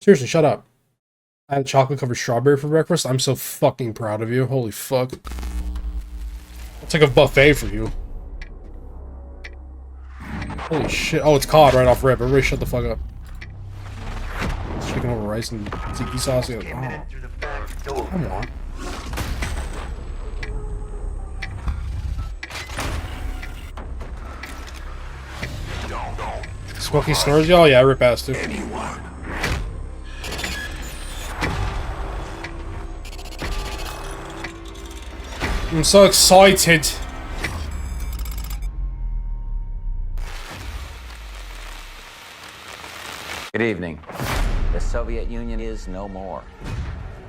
Seriously, shut up. I had chocolate covered strawberry for breakfast. I'm so fucking proud of you. Holy fuck. It's like a buffet for you. Holy shit. Oh, it's cod right off rip. Everybody shut the fuck up. Chicken over rice and tzatziki sauce. Yeah. Oh. Come on. Smoky snores, y'all? Yeah, I rip ass too. I'm so excited. Good evening. The Soviet Union is no more.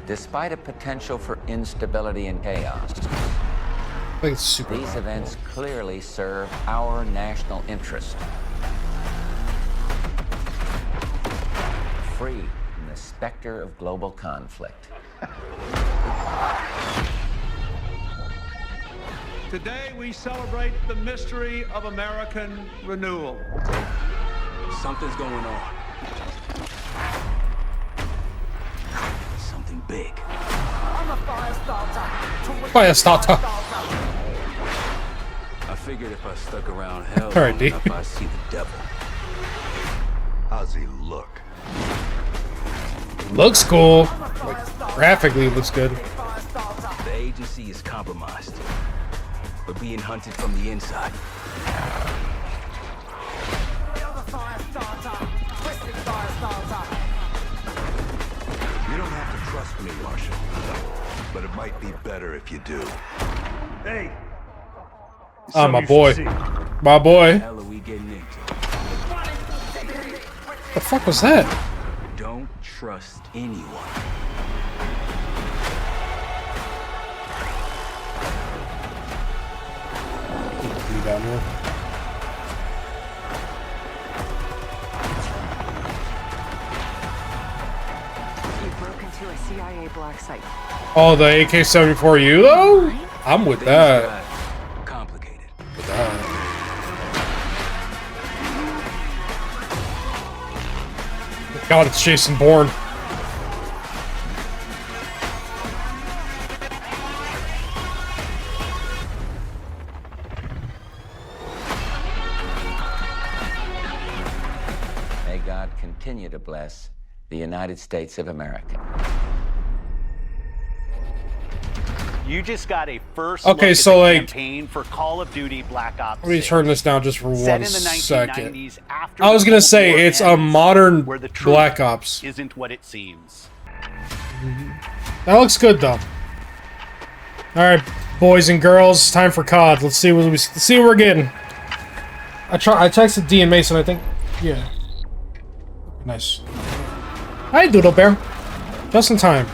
Despite a potential for instability and chaos, I think it's super these events clearly serve our national interest. Free from the specter of global conflict. Today we celebrate the mystery of American renewal. Something's going on. Something big. I'm a fire starter. Fire starter. I figured if I stuck around hell All right, long D. enough, I'd see the devil. How's he look? Looks cool. Like, graphically, it looks good. The agency is compromised. We're being hunted from the inside. You don't have to trust me, Marshal. But it might be better if you do. Hey. Ah, my boy. My boy. What the hell are we getting into? The fuck was that? Don't trust anyone. Me down here. You broke into a CIA black site. Oh, the AK-74U though? I'm with that. Complicated. With that. God, it's Jason Bourne. May God continue to bless the United States of America. You just got a first Okay, look so, at the like, campaign for Call of Duty Black Ops Let me 6. turn this down just for Set one in the second. 1990s after I was the gonna Cold say War it's a ends, modern where the truth Black Ops. isn't what it seems. That looks good though. All right, boys and girls, time for COD. Let's see what we're getting. I texted D and Mason. I think, yeah. Nice. Hi, Doodle Bear. Just in time.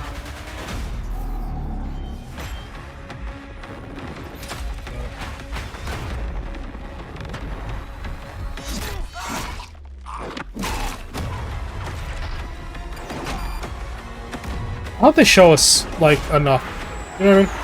I hope they show us, like, enough. You know what I mean?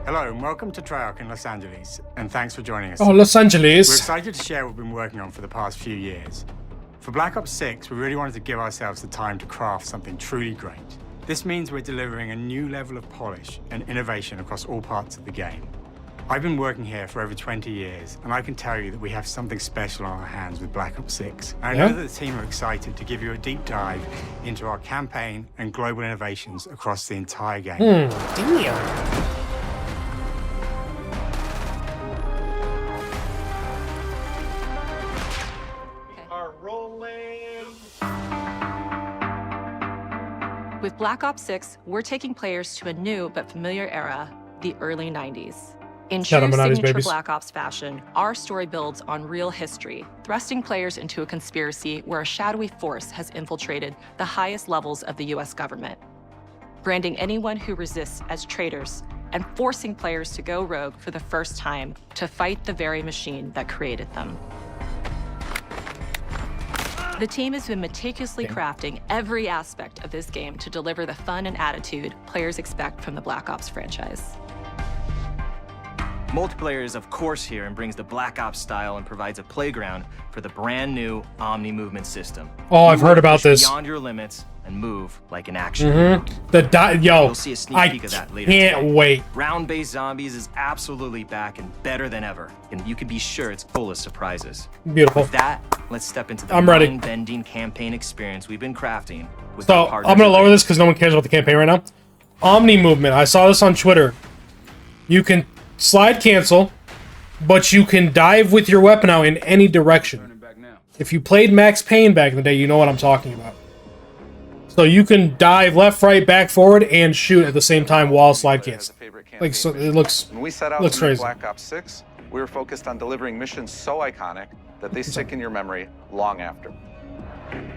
Hello and welcome to Treyarch in Los Angeles, and thanks for joining us. Oh, Los We're Angeles. excited to share what we've been working on for the past few years. For Black Ops 6, we really wanted to give ourselves the time to craft something truly great. This means we're delivering a new level of polish and innovation across all parts of the game. I've been working here for over 20 years, and I can tell you that we have something special on our hands with Black Ops 6. And I know Yeah? that the team are excited to give you a deep dive into our campaign and global innovations across the entire game. Damn. With Black Ops 6, we're taking players to a new but familiar era, the early 90s. In Shout true out my 90s signature babies. Black Ops fashion, our story builds on real history, thrusting players into a conspiracy where a shadowy force has infiltrated the highest levels of the US government, branding anyone who resists as traitors and forcing players to go rogue for the first time to fight the very machine that created them. The team has been meticulously crafting every aspect of this game to deliver the fun and attitude players expect from the Black Ops franchise. Multiplayer is of course here and brings the Black Ops style and provides a playground for the brand new OMNI-MOVEMENT system. Oh, I've heard about this. Beyond your limits and move like an action hero. Yo, You'll see a sneak I peek of that later can't today. wait. Round-based zombies is absolutely back and better than ever, and you can be sure it's full of surprises. Beautiful. With that, let's step into the I'm ready. mind-bending campaign experience we've been crafting with So our partners I'm gonna at lower this because no one cares about the campaign right now. Omni movement. I saw this on Twitter. You can slide cancel, but you can dive with your weapon out in any direction. If you played Max Payne back in the day, you know what I'm talking about. So you can dive left, right, back, forward, and shoot at the same time while slide cancel. Like, so it looks When we set out looks to make crazy. Black Ops 6, we were focused on delivering missions so iconic that they stick in your memory long after.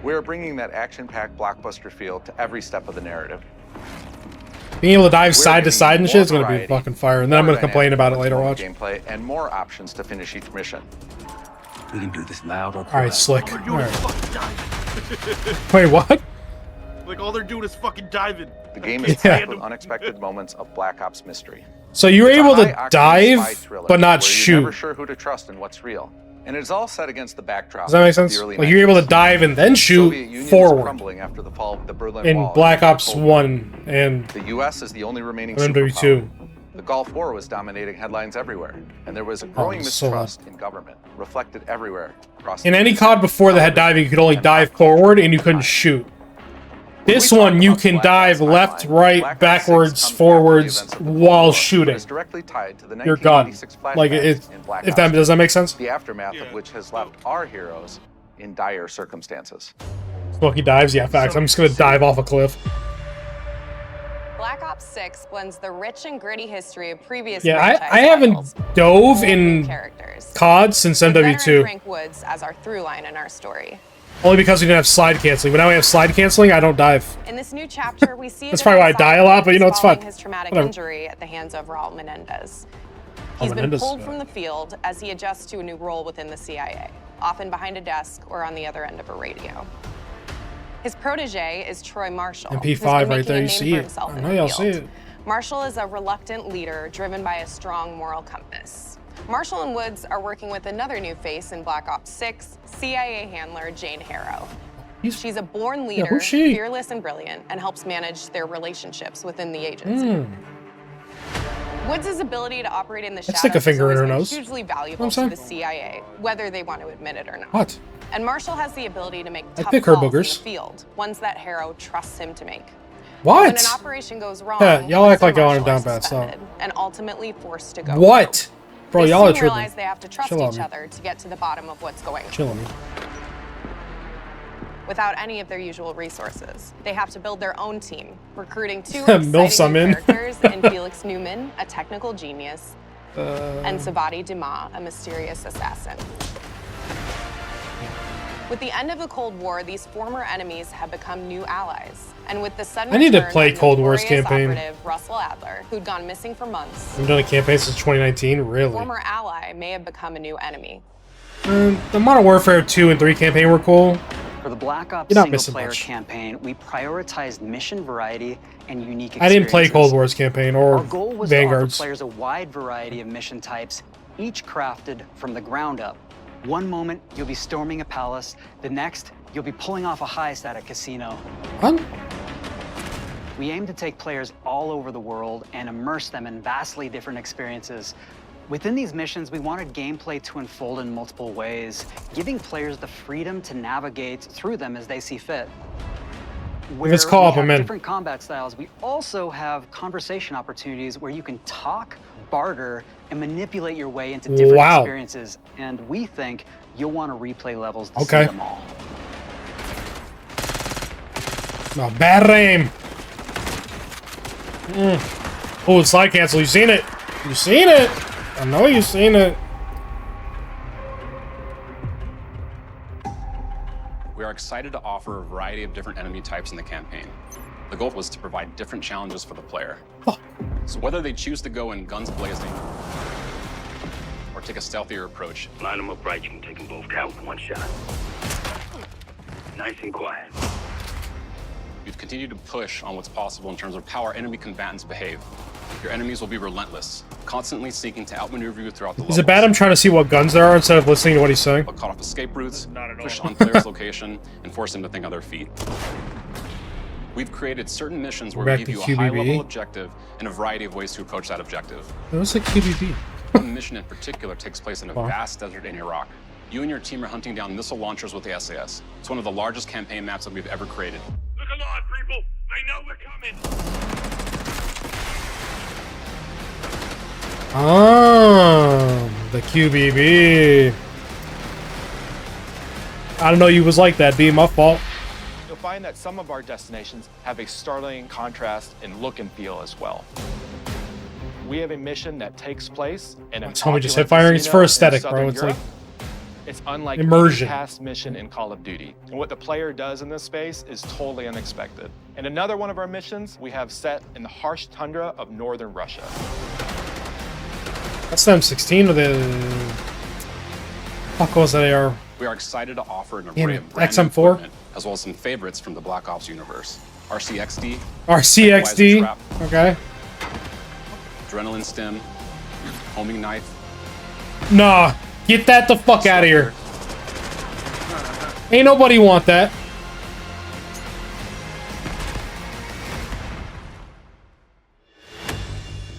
We are bringing that action-packed blockbuster feel to every step of the narrative. Being able to dive We're side to giving side you and shit more is gonna be variety, fucking fire. And then I'm more gonna complain about it dynamic later. Watch. gameplay and more options to finish each mission. We can do this loud or All right, slick. All they're All doing right. is fucking diving. Wait, what? Like, all they're doing is fucking diving. The game is packed with unexpected moments of Black Ops mystery. So you were It's a able to high-octane spy dive, thriller but not where You're never shoot. sure who to trust and what's real. And it's all set against the backdrop Does that make of the sense? early Like you're able to 90s. dive and then The shoot Soviet Union was forward crumbling after the fall of the Berlin in Wall Black and Ops Cold 1 and The U.S. is the only remaining MW2. superpower. The Gulf War was dominating headlines everywhere, and there was a growing so mistrust in government, reflected everywhere across In the any nation. COD before that had diving, you could only dive forward and you couldn't shoot. This When we one, talk you about can Black dive Ops left, timeline, right, Black Ops 6 backwards, comes after the forwards, events of the Cold while War, but shooting. is directly tied to the Your gun. 1986 Like, flashbacks in Black if Ops that, does that make sense? the aftermath of which has left our heroes in dire circumstances. Smokey dives? Yeah, facts. I'm just gonna dive off a cliff. Black Ops 6 blends the rich and gritty history of previous Yeah, franchise I haven't titles dove with in characters. COD since With veteran MW2. Frank Woods as our through line in our story. Only because we didn't have slide canceling. But now we have slide canceling, I don't dive. In this new chapter, we see That's probably why I die a lot, but you know, it's following fun. his traumatic Whatever. injury at the hands of Raul Menendez. He's been Menendez, pulled from the field as he adjusts to a new role within the CIA, often behind a desk or on the other end of a radio. His protege is Troy Marshall. who's been MP5 right making there, a you name see for it. himself I in know the y'all field. see it. Marshall is a reluctant leader driven by a strong moral compass. Marshall and Woods are working with another new face in Black Ops 6, CIA handler Jane Harrow. She's a born leader, who's she? fearless and brilliant, and helps manage their relationships within the agency. Woods' ability to operate in the shadows stick a finger in has her always nose. been hugely valuable I'm to sorry. the CIA, whether they want to admit it or not. What? And Marshall has the ability to make I tough pick her calls in the boogers. field, ones that Harrow trusts him to make. What? When an operation goes wrong, Yeah, y'all Woods act like and y'all are Marshall down bad, so. suspended and ultimately forced to go. What? Bro, They y'all are soon tripping. realize they have to trust Chill on each me. other to get to the bottom of what's going on. Chill on me. Without any of their usual resources, they have to build their own team, recruiting two Milf some exciting new in. characters in Felix Newman, a technical genius, and Savati Dumas, a mysterious assassin. With the end of the Cold War, these former enemies have become new allies. And with the sudden I need to return play of Cold War's notorious campaign. operative Russell Adler, who'd gone missing for months, I've done a campaign since 2019, really. former ally may have become a new enemy. The Modern Warfare 2 and 3 campaign were cool. For the Black Ops You're not missing single-player much. campaign, we prioritized mission variety and unique I didn't play experiences. Cold War's campaign or Our goal was to offer Vanguard's. players a wide variety of mission types, each crafted from the ground up. One moment, you'll be storming a palace. The next, you'll be pulling off a heist at a casino. What? We aim to take players all over the world and immerse them in vastly different experiences. Within these missions, we wanted gameplay to unfold in multiple ways, giving players the freedom to navigate through them as they see fit. Where it's co-op, we have I'm in. different combat styles, we also have conversation opportunities where you can talk, barter, and manipulate your way into different Wow. experiences. And we think you'll want to replay levels to Okay. see them all. No, bad aim. Oh, it's slide cancel. You seen it? You seen it? I know you seen it. We are excited to offer a variety of different enemy types in the campaign. The goal was to provide different challenges for the player. So whether they choose to go in guns blazing or take a stealthier approach, Line them up right, you can take them both down with one shot. Nice and quiet. we've continued to push on what's possible in terms of how our enemy combatants behave. Your enemies will be relentless, constantly seeking to outmaneuver you throughout the Is it bad I'm trying to see what guns there are instead of listening to what he's saying? Cut off escape routes, push on players' location, and force them to think on their feet. We've created certain missions where we give you a high-level objective and a variety of ways to approach that objective. It was like QBB. One mission in particular takes place in a vast desert in Iraq. You and your team are hunting down missile launchers with the SAS. It's one of the largest campaign maps that we've ever created. Look alive, people! They know we're coming! Oh, the QBB. I don't know you was like that, B. My fault. You'll find that some of our destinations have a startling contrast in look and feel as well. We have a mission that takes place in an Homie just hit firing. It's for aesthetic, bro. It's Europe. like it's unlike immersion. any past mission in Call of Duty. And what the player does in this space is totally unexpected. And another one of our missions we have set in the harsh tundra of northern Russia. That's the M16 or the fuck was that AR? We are excited to offer an array of brand XM4 new equipment, as well as some favorites from the Black Ops universe. RCXD, RCXD, okay. Adrenaline Stim, Homing Knife. Nah, get that the fuck out of here. Ain't nobody want that.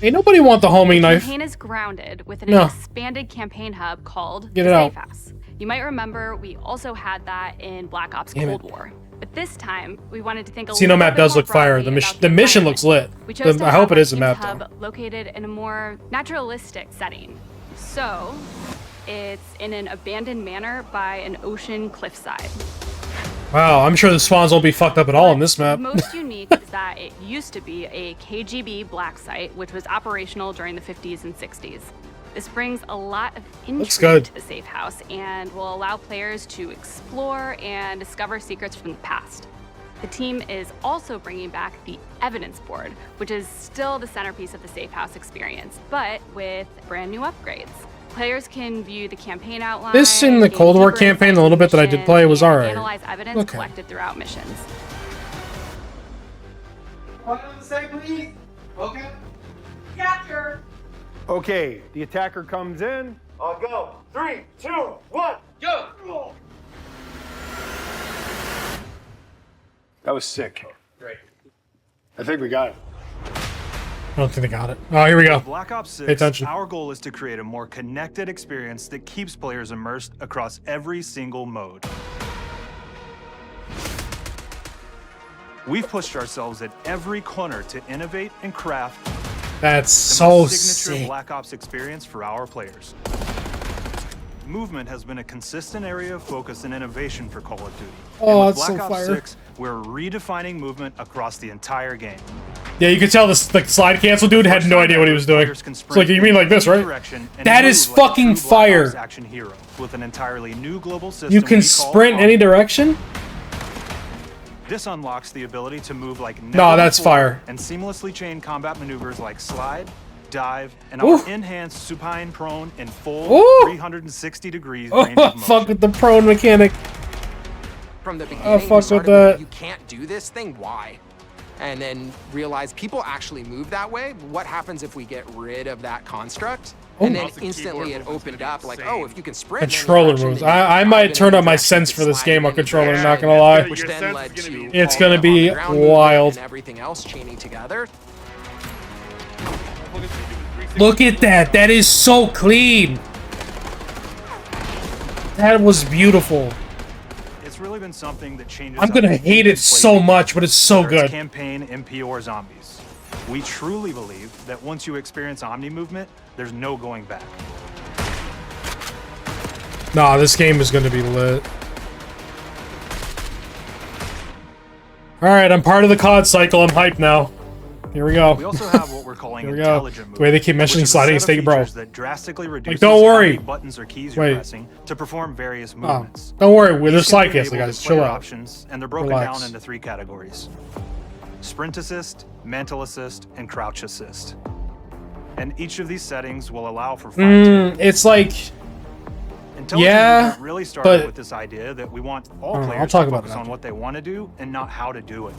Ain't nobody want the homing knife. The campaign is grounded with an expanded campaign hub called Get the it out. Safe House. You might remember we also had that in Black Ops Cold War. But this time, we wanted to think a little map bit does more look fire. broadly The about mission looks lit. We chose to I hope have it is a our map team's though. hub located in a more naturalistic setting. So, it's in an abandoned manor by an ocean cliffside. Wow, I'm sure the spawns won't be fucked up at all in this map. Most unique is that it used to be a KGB black site, which was operational during the 50s and 60s. This brings a lot of intrigue to the safe house and will allow players to explore and discover secrets from the past. The team is also bringing back the evidence board, which is still the centerpiece of the safe house experience, but with brand new upgrades. Players can view the campaign outline. This in the Cold War campaign, the little bit that I did play was alright. Analyze evidence collected throughout missions. What on the say, please? Okay. Capture. Okay, the attacker comes in. I'll go. 3, 2, 1, go! That was sick. Great. I think we got it. I don't think they got it. Oh, here we go. Black Ops 6, Pay attention. our goal is to create a more connected experience that keeps players immersed across every single mode. We've pushed ourselves at every corner to innovate and craft That's the so most signature sick. Black Ops experience for our players. Movement has been a consistent area of focus and innovation for Call of Duty. Oh, and with that's Black so Ops fire. 6, we're redefining movement across the entire game. Yeah, you could tell this like slide cancel dude had no idea what he was doing. It's like, you mean like this, right? That is fucking fire. Action hero with an entirely new global system You can we call sprint any direction? This unlocks the ability to move like never No, that's before fire. and seamlessly chain combat maneuvers like slide, dive, and Ooh. our enhanced supine prone in full Ooh. 360 degrees range of Oh, motion. fuck with the prone mechanic. From the Oh, beginning, fuck we with started that. you can't do this thing, why? And then realize people actually move that way. What happens if we get rid of that construct? And then instantly it opened up like, oh, if you can sprint. Controller moves. I might turn up my sense for this game on controller, I'm not gonna lie. Which then led to It's all gonna the be on-the-ground movement wild. and everything else chaining together. Look at that. That is so clean. That was beautiful. It's really been something that changes. I'm gonna how hate we it play so the game, much, but it's so whether good. Campaign, MP, or zombies. We truly believe that once you experience Omni movement, there's no going back. Nah, this game is gonna be lit. Alright, I'm part of the COD cycle. I'm hyped now. Here we go. We also have what we're calling Here we go. intelligent The way they keep movement, mentioning which is a sliding set of is taking, bro. features that drastically reduces don't how worry. many buttons or keys you're Wait. pressing to perform various Oh, movements. don't worry. There's Each slide can be cancel, enabled guys. with Chill player out. options, and they're broken Relax. down into 3 categories: sprint assist, mantle assist, and crouch assist. And each of these settings will allow for fine-tuning. It's like, Intelligent yeah, movement really started but with this idea that we want all I don't know, players I'll talk to about focus it on what they want to do and not how to do it.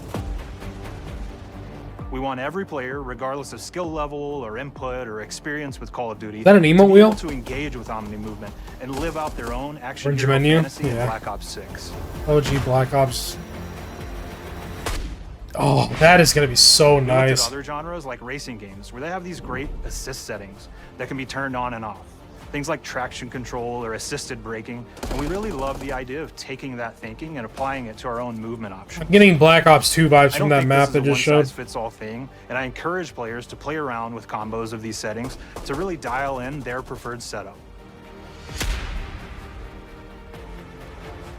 We want every player, regardless of skill level or input or experience with Call of Duty, Is that an to emote be wheel? able to engage with Omni Movement and live out their own action Orange hero menu? fantasy in Yeah. Black Ops 6. OG Black Ops. Oh, that is gonna be so We looked at nice. other genres like racing games, where they have these great assist settings that can be turned on and off. Things like traction control or assisted braking, and we really love the idea of taking that thinking and applying it to our own movement options. I'm getting Black Ops 2 vibes I from don't that think map this they is a just showed. one-size-fits-all thing, and I encourage players to play around with combos of these settings to really dial in their preferred setup.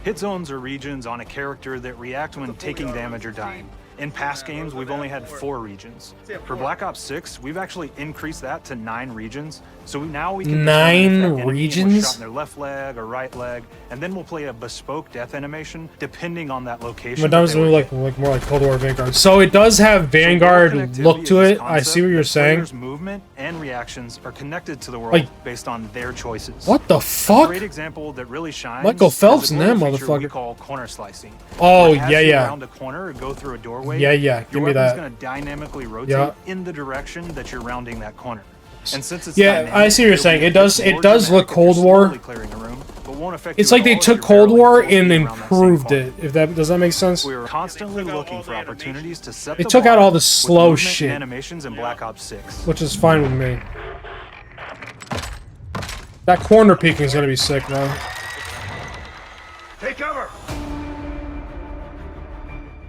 Hit zones are regions on a character that react when taking damage or dying. In past games, we've only had 4 regions. For Black Ops 6, we've actually increased that to 9 regions. So now we can 9 determine if that enemy was regions? shot in their left leg or right leg, and then we'll play a bespoke death animation depending on that location. But that was really like more like Cold War Vanguard. So it does have Vanguard look to it. I see what you're saying. Players' movement and reactions are connected to the world Like- based on their choices. What the A fuck? great example that really shines. Michael Phelps is a in that global feature we motherfucker. call corner slicing. Oh, Where as yeah, you yeah. round a corner or go through a doorway, Yeah, yeah, give your me weapon's that. going to dynamically rotate Yeah. in the direction that you're rounding that corner. And since it's Yeah, dynamic, I see what you're it'll saying. be It does more look dramatic if Cold you're War. slowly clearing a room, but won't affect It's you like at they all if took you're Cold barreling War full speed and around that same improved corner. it. If that does that make sense? We were constantly looking for opportunities to set They the took out bar all the with slow movement shit. and animations in Black Ops 6. Which is fine with me. That corner peeking is gonna be sick, though. Take cover!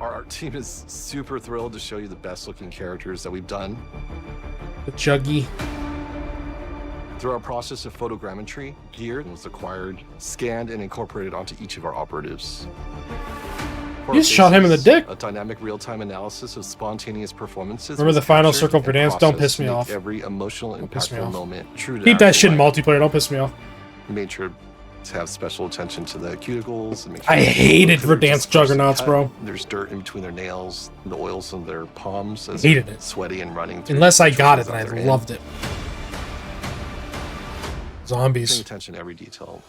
Our team is super thrilled to show you the best looking characters that we've done. The Juggy. Through our process of photogrammetry, gear was acquired, scanned, and incorporated onto each of our operatives. For You our just shot him in the faces, dick. A dynamic real-time analysis of spontaneous performances. Remember was the final captured circle for and dance? Don't processed piss me to make off. Every emotional, piss me impactful off. moment true to Keep that actual shit in life. multiplayer. Don't piss me off. We made sure to have special attention to the cuticles and make sure I that hated they're Verdansk just person Juggernauts, cut. bro. There's dirt in between their nails, the oils on their palms as Hated they're it. sweaty and running through Unless I the got it, situations and I that they're loved in. it. Paying Zombies. attention to every detail.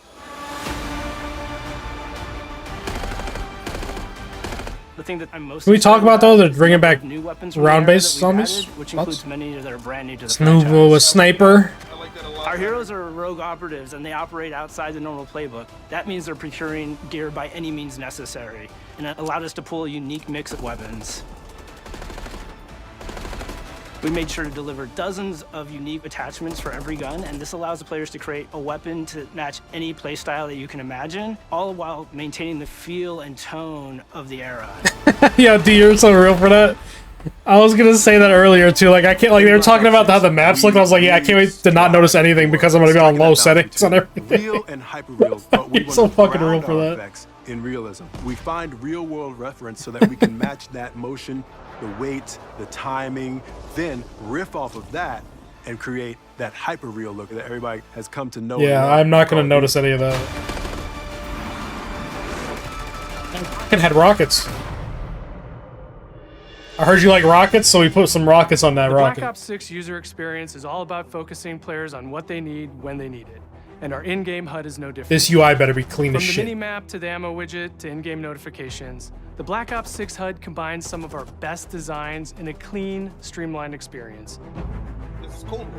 The thing that I'm most Can we talk excited about though? They're is bringing the number back of new weapons from the era round-based that we've zombies. added, which What? includes many that are brand new to the Snoop franchise. with Sniper. Our heroes are rogue operatives, and they operate outside the normal playbook. That means they're procuring gear by any means necessary, and it allowed us to pull a unique mix of weapons. We made sure to deliver dozens of unique attachments for every gun, and this allows the players to create a weapon to match any playstyle that you can imagine, all while maintaining the feel and tone of the era. Yeah, dude, you're so real for that. I was gonna say that earlier too. Like I can't. Like they were talking about how the maps look. I was like, yeah, I can't wait to not notice anything because I'm gonna be on low settings on everything. Real and hyper-real, but we You're so want to fucking real ground for our that. effects in realism. We find real-world reference so that we can match that motion, the weight, the timing, then riff off of that and create that hyper-real look that everybody has come to know. and Yeah, love. I'm not gonna notice any of that. It had rockets. I heard you like rockets, so we put some rockets on that The rocket. Black Ops 6 user experience is all about focusing players on what they need when they need it, and our in-game HUD is no different. This UI better be clean as From the shit. mini-map to the ammo widget to in-game notifications, the Black Ops 6 HUD combines some of our best designs in a clean, streamlined experience.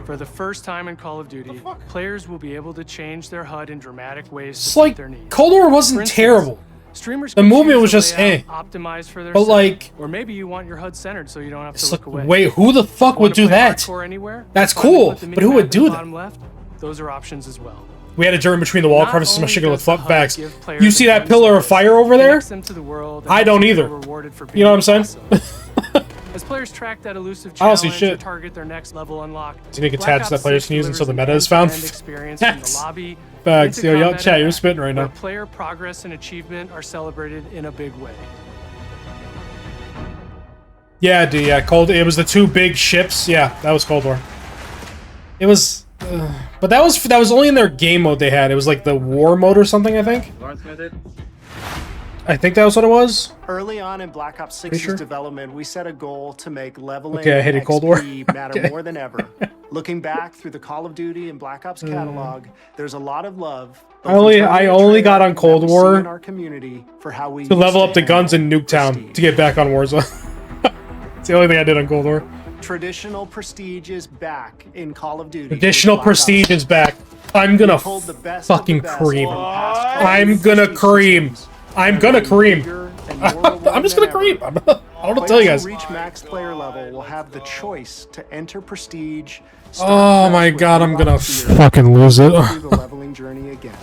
For the first time in Call of Duty, players will be able to change their HUD in dramatic ways to It's suit like their needs. Cold War wasn't For instance, terrible. Streamers The can movement choose was a just layout optimized for their But, setup, like- or maybe you want your HUD centered so you don't have to It's look like, away. wait, who the fuck would Want to do play that? hardcore anywhere? That's Finally cool, put the but who minimap would in do the that? bottom left? Those are options as well. We had a germ between the wall Not crevices. My only shit with does the fuck HUD facts. give players You see a that pillar of one-step fire over there? connects them to the world and I don't makes them either. feel rewarded for You know what I'm being saying? awesome. As players track that elusive I don't see challenge shit. or target their next level unlock, Do you think Black attached Ops that players 6 can use until the delivers meta an is found? end-to-end experience from the lobby Facts. into Yo, y'all combat chat, you're and spitting right where now. player progress and achievement are celebrated in a big way. Yeah, dude, yeah, Cold. It was the two big ships. Yeah, that was Cold War. It was, but that was only in their game mode they had. It was like the war mode or something, I think. I think that was what it was. Early on in Black Ops 6's Pretty sure? development, we set a goal to make leveling Okay, I hated and Cold War. XP matter Okay. more than ever. Looking back through the Call of Duty and Black Ops catalog, there's a lot of love. I only got on Cold in War our community for how we to level used up the guns in Nuketown to get back on Warzone. It's the only thing I did on Cold War. Traditional prestige is back in Call of Duty. Additional prestige is back. I'm gonna fucking cream. I'm gonna cream. I'm gonna cream. I'm just gonna cream. I don't know to tell you guys. Players who reach max player level will have the choice to enter prestige. Oh my god, I'm gonna fucking lose it. Through the leveling journey again.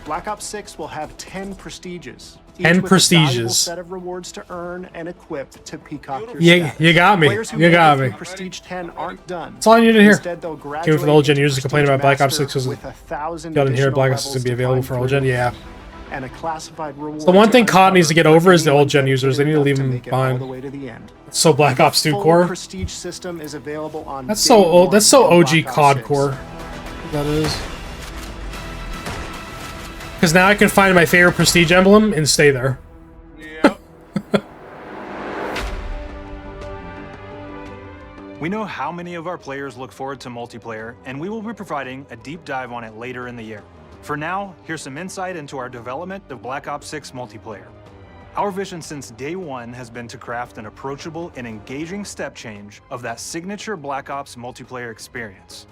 Black Ops 6 will have 10 prestiges. 10 with a valuable prestiges. set of rewards to earn and equip to peacock your Yeah, status. you got me. Players who You make got it me. through Prestige 10 aren't done. That's all I need to hear. Instead, they'll Came for the old gen users to complain about Black Ops 6 because y'all didn't hear Black Ops 6 would be available for old gen. Yeah. And a classified reward. So the one to thing COD needs to get over is the anyone old gen users. They need to leave them make it all the behind. way to the end. So Black Ops 2 Full core. prestige system is available on That's day so old. one That's so in OG Black Ops COD 6. core. That is. Because now I can find my favorite prestige emblem and stay there. We know how many of our players look forward to multiplayer, and we will be providing a deep dive on it later in the year. For now, here's some insight into our development of Black Ops 6 multiplayer. Our vision since day one has been to craft an approachable and engaging step change of that signature Black Ops multiplayer experience.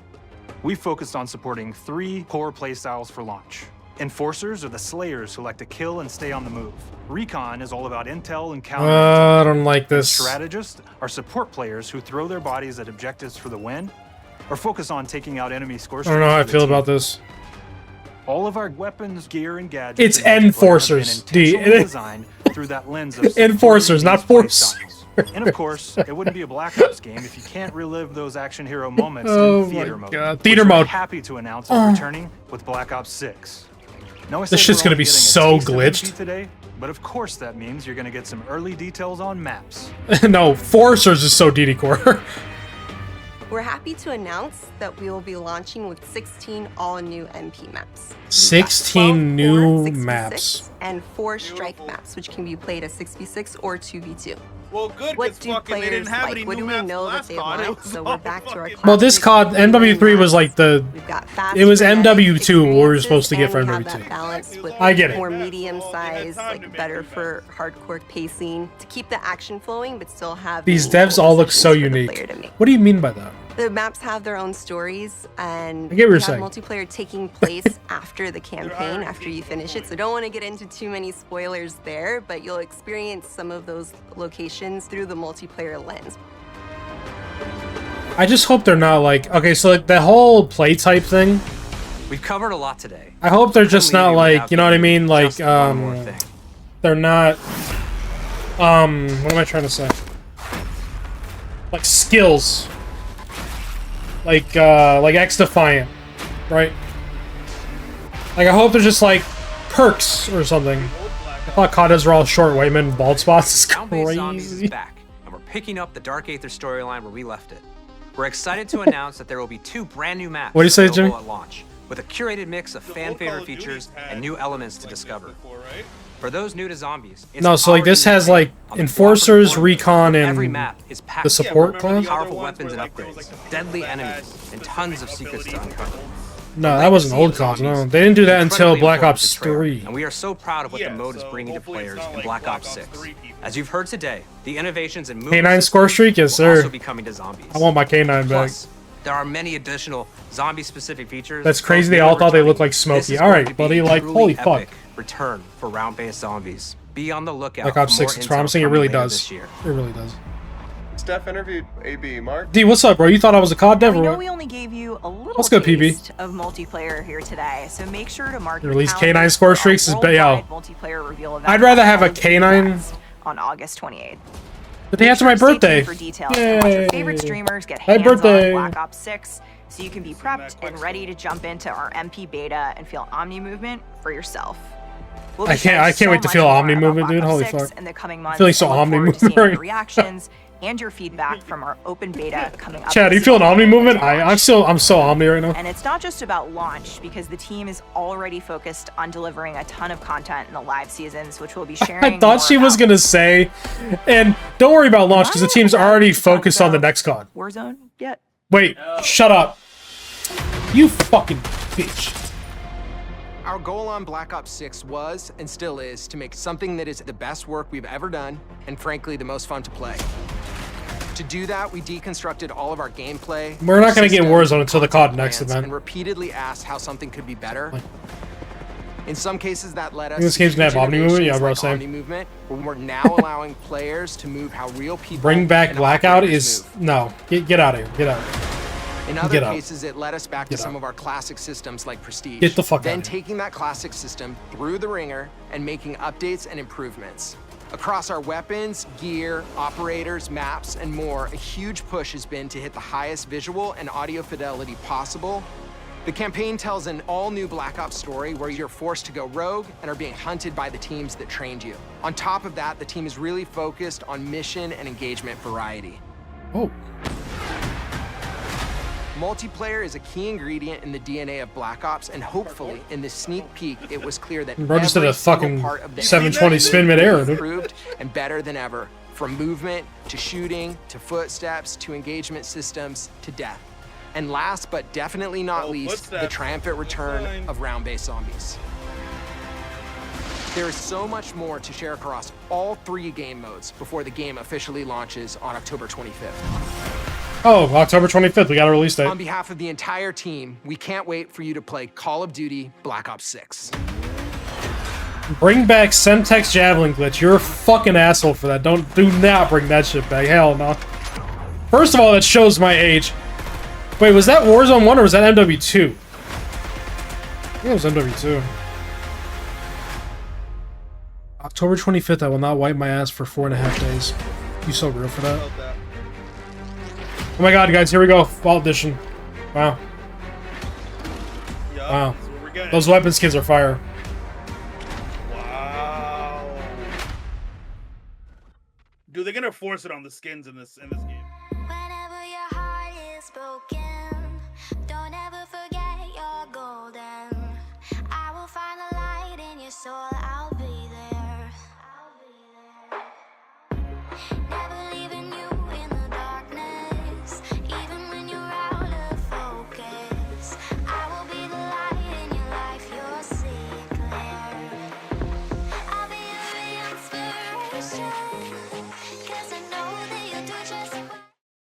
We focused on supporting 3 core playstyles for launch. Enforcers are the slayers who like to kill and stay on the move. Recon is all about intel and counter. I don't like this. Strategists are support players who throw their bodies at objectives for the win, or focus on taking out enemy score. I don't know how I feel about this. All of our weapons, gear, and gadgets. It's enforcers, D. Designed through that lens of Enforcers, not force. And of course, it wouldn't be a Black Ops game if you can't relive those action hero moments Oh in theater my mode. God. Theater which we're mode. Happy to announce is returning with Black Ops 6. Now, I This said shit's we're gonna only be getting a so taste of glitched. MP today, but of course that means you're gonna get some early details on maps. No, Forcers is so DD core. We're happy to announce that we will be launching with 16 all-new MP maps. 16 new maps. And 4 strike maps, which can be played as 6v6 or 2v2. Well, good, What 'cause do fucking they players didn't have like? any What new do we maps know that last they COD. It want? was So all we're back to our Well, this COD, MW3 was like the... It was MW2 what we were supposed to get for and we have MW2. that balance with I get it. more medium size, like better for hardcore pacing to keep the action flowing, but still have These meaningful devs all look decisions so for the unique. player to make. What do you mean by that? The maps have their own stories, and I get what you're we have saying. multiplayer taking place after the campaign, after you finish it. So don't want to get into too many spoilers there, but you'll experience some of those locations through the multiplayer lens. I just hope they're not like... Okay, so like the whole play type thing, We've covered a lot today. I hope they're just Couldn't not leave like... without You know what I giving mean? Like, just one more thing. they're not... what am I trying to say? Like skills. Like X-Defiant, right? Like, I hope they're just like perks or something. I thought CODs were all short white men with bald spots. It's Ground-based Zombies is crazy. back, and we're picking up the Dark Aether storyline where we left it. We're excited to announce that there will be 2 brand new maps What'd you say, available Jimmy? at launch, with a curated mix of fan-favorite features and new elements to discover. For those new to zombies, it's No, so like this has like Enforcers, Recon, every and map is packed the support class? powerful weapons and upgrades, deadly enemies, and tons of secrets to uncover. No, that wasn't old COD. No, they didn't do that until Black Ops 3. And we are so proud of what the mode is bringing to players in Black Ops 6. As you've heard today, the innovations and movement K9 score streak, yes will also sir. be coming to zombies. I want my K9 back. Plus, there are many additional zombie-specific features. That's both crazy. They new all and thought they returning. looked like This Smokey. is All going right, to be buddy. a Like, truly holy fuck. epic return for round-based zombies. Be on the lookout. Black Ops for more 6 is intel promising. It coming really later does. this year. It really does. Steph interviewed AB. Mark? D, what's up, bro? You thought I was a COD dev I or know what? we only gave you a little What's good, PB? taste of multiplayer here today, so make sure to mark your Release calendars K9 score for our streaks is yo. worldwide multiplayer reveal event I'd rather have a on K9 on August 28th. the day after my Stay tuned birthday. for details and watch your favorite Yay. streamers get Happy hands birthday. on Black Ops 6 so you can be prepped and ready to jump into our MP beta and feel OMNI-MOVEMENT for yourself. We'll be I sharing can't so wait to much feel more Omni about movement, Black dude. Ops Holy 6 fuck. in the coming I'm months. feeling so and look Omni forward to movement seeing right your reactions and your feedback from our open beta coming up. Chad, are you this feeling month. Omni movement? I'm so Omni right now. And it's not just about launch, because the team is already focused on delivering a ton of content in the live seasons, which we'll be sharing. I thought she was gonna say, and don't worry about launch because the team's already focused on the next COD. Warzone yet? Wait, shut up. You fucking bitch. Our goal on Black Ops 6 was, and still is, to make something that is the best work we've ever done, and frankly, the most fun to play. To do that, we deconstructed all of our gameplay. We're not going to get systems, Warzone until the COD next plans, event. And repeatedly asked how something could be better. In some cases, that led us This game's gonna have OMNI-MOVEMENT? Yeah, bro, same. OMNI-MOVEMENT, where we're now allowing players to move how real people Bring back and Blackout operators is... move. No. Get out of here. Get out. In other Get out. cases, it led us back to Get some out. of our classic systems like Prestige. Get the fuck Then out. taking that classic system through the ringer and making updates and improvements. Across our weapons, gear, operators, maps, and more, a huge push has been to hit the highest visual and audio fidelity possible. The campaign tells an all-new Black Ops story where you're forced to go rogue and are being hunted by the teams that trained you. On top of that, the team is really focused on mission and engagement variety. Oh. Multiplayer is a key ingredient in the DNA of Black Ops, and hopefully, in this sneak peek, it was clear that Bro just did every a single fucking part of the 720 spin mid-air, dude. improved and better than ever, from movement to shooting to footsteps to engagement systems to death. And last but definitely not least, the triumphant return of round-based zombies. There is so much more to share across all 3 game modes before the game officially launches on October 25th. Oh, October 25th. We got a release date. On behalf of the entire team, we can't wait for you to play Call of Duty Black Ops 6. Bring back Semtex Javelin Glitch. You're a fucking asshole for that. Do not bring that shit back. Hell no. First of all, that shows my age. Wait, was that Warzone 1 or was that MW2? I think it was MW2. October 25th, I will not wipe my ass for 4.5 days. You so real for that? Oh my god, guys, here we go. Fall edition. Wow. Wow. Those weapon skins are fire. Wow. Dude, they're gonna force it on the skins in this game.